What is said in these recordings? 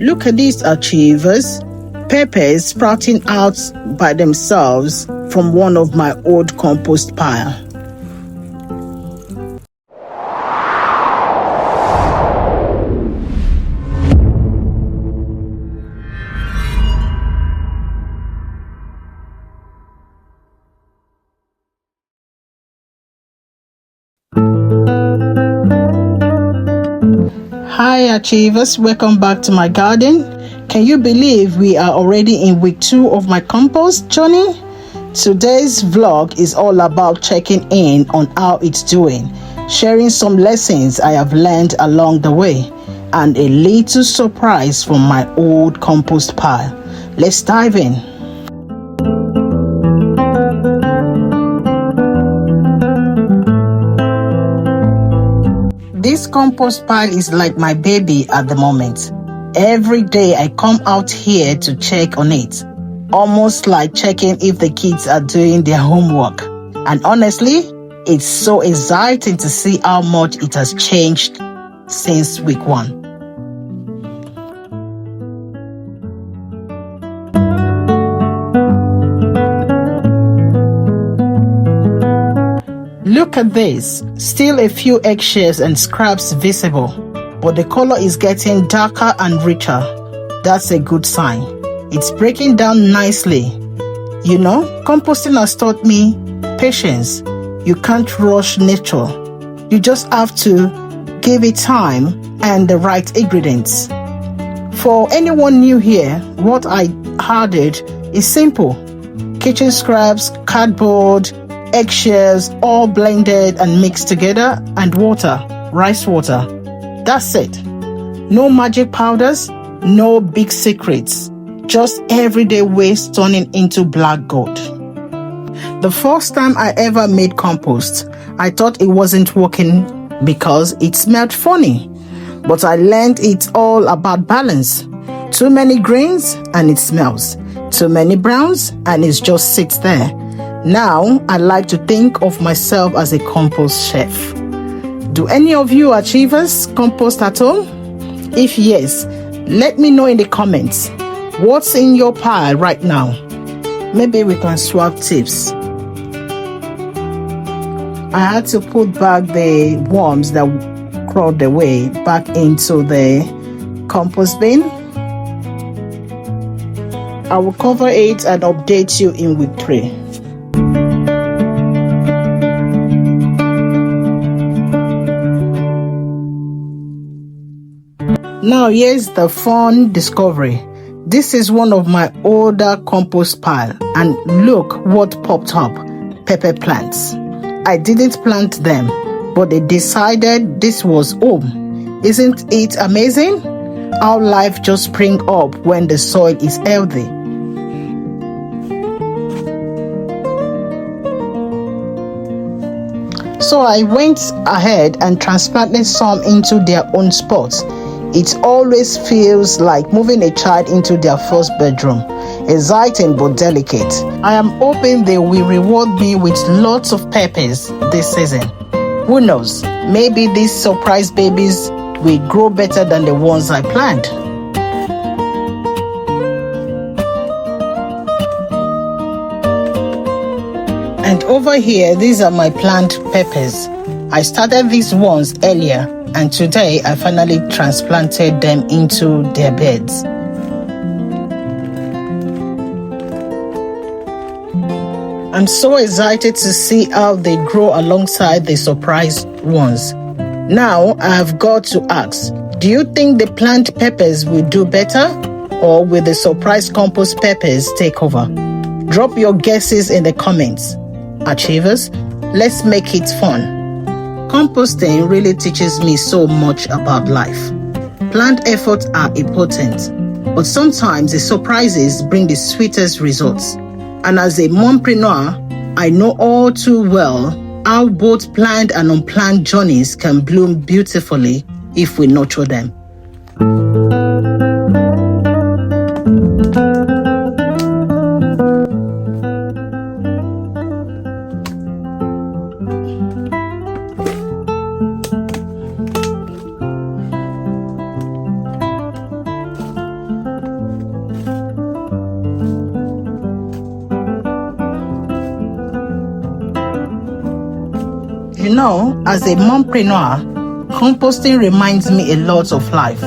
Look at these achievers. Peppers sprouting out by themselves from one of my old compost pile. Hi achievers, welcome back to my garden. Can you believe we are already in week 2 of my compost journey? Today's vlog is all about checking in on how it's doing, sharing some lessons I have learned along the way, and a little surprise from my old compost pile. Let's dive in. This compost pile is like my baby at the moment. Every day I come out here to check on it, almost like checking if the kids are doing their homework. And honestly, it's so exciting to see how much it has changed since week 1. Look at this, still a few eggshells and scraps visible, but the color is getting darker and richer. That's a good sign. It's breaking down nicely. You know, composting has taught me patience. You can't rush nature. You just have to give it time and the right ingredients. For anyone new here, what I added is simple. Kitchen scraps, cardboard, eggshells, all blended and mixed together, and water, rice water. That's it. No magic powders, no big secrets, just everyday waste turning into black gold. The first time I ever made compost, I thought it wasn't working because it smelled funny, but I learned it's all about balance. Too many greens and it smells, too many browns and it just sits there. Now, I like to think of myself as a compost chef. Do any of you achievers compost at home? If yes, let me know in the comments. What's in your pile right now? Maybe we can swap tips. I had to put back the worms that crawled away back into the compost bin. I will cover it and update you in week 3. Now here's the fun discovery. This is one of my older compost pile, and look what popped up. Pepper plants. I didn't plant them, but they decided this was home. Isn't it amazing how life just springs up when the soil is healthy? So I went ahead and transplanted some into their own spots. It always feels like moving a child into their first bedroom. Exciting but delicate. I am hoping they will reward me with lots of peppers this season. Who knows, maybe these surprise babies will grow better than the ones I planned. And over here, these are my planned peppers. I started these ones earlier, and today I finally transplanted them into their beds. I'm so excited to see how they grow alongside the surprise ones. Now I've got to ask, do you think the plant peppers will do better, or will the surprise compost peppers take over? Drop your guesses in the comments. Achievers, let's make it fun. Composting really teaches me so much about life. Planned efforts are important, but sometimes the surprises bring the sweetest results. And as a mompreneur, I know all too well how both planned and unplanned journeys can bloom beautifully if we nurture them. You know, as a mompreneur, composting reminds me a lot of life.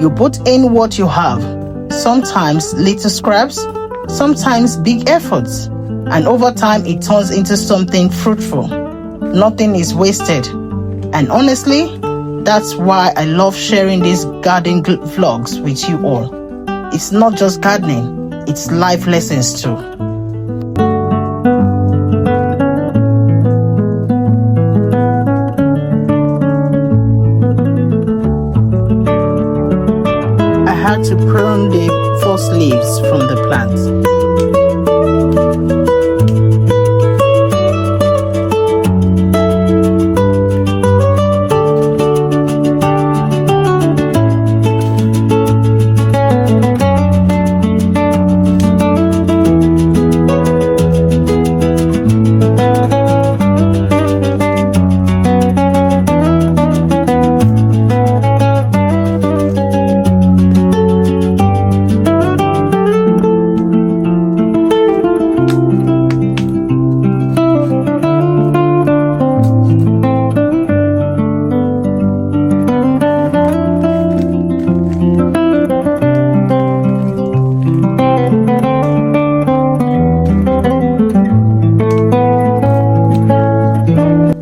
You put in what you have, sometimes little scraps, sometimes big efforts, and over time it turns into something fruitful. Nothing is wasted. And honestly, that's why I love sharing these garden vlogs with you all. It's not just gardening, it's life lessons too. I had to prune the false leaves from the plants.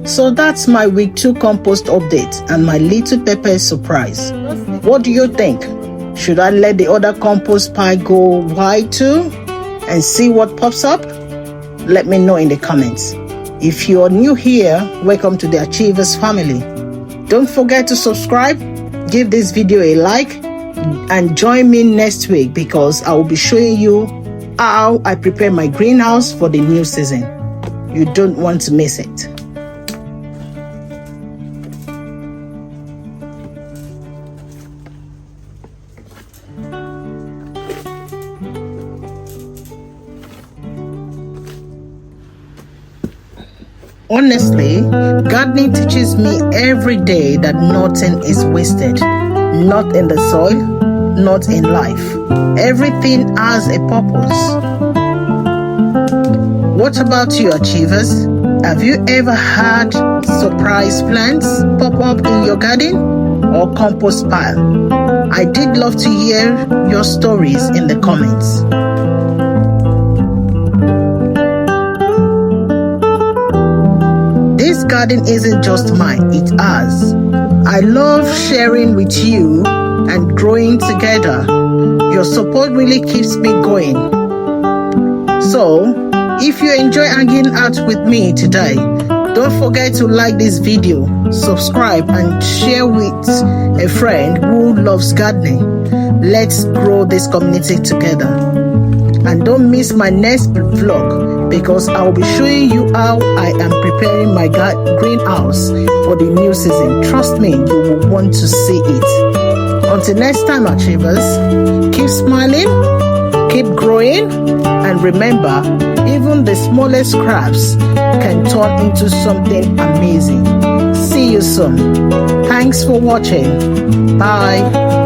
So that's my week 2 compost update and my little pepper surprise. What do you think? Should I let the other compost pile go wide too and see what pops up? Let me know in the comments. If you're new here, welcome to the Achievers family. Don't forget to subscribe, give this video a like, and join me next week because I will be showing you how I prepare my greenhouse for the new season. You don't want to miss it. Honestly, gardening teaches me every day that nothing is wasted. Not in the soil, not in life. Everything has a purpose. What about you, Achievers? Have you ever had surprise plants pop up in your garden or compost pile? I did love to hear your stories in the comments. This garden isn't just mine, it's ours. I love sharing with you and growing together. Your support really keeps me going. So, if you enjoy hanging out with me today, don't forget to like this video, subscribe and share with a friend who loves gardening. Let's grow this community together. And don't miss my next vlog because I will be showing you how I am preparing my greenhouse for the new season. Trust me, you will want to see it. Until next time, Achievers, keep smiling, keep growing, and remember, even the smallest scraps can turn into something amazing. See you soon. Thanks for watching. Bye.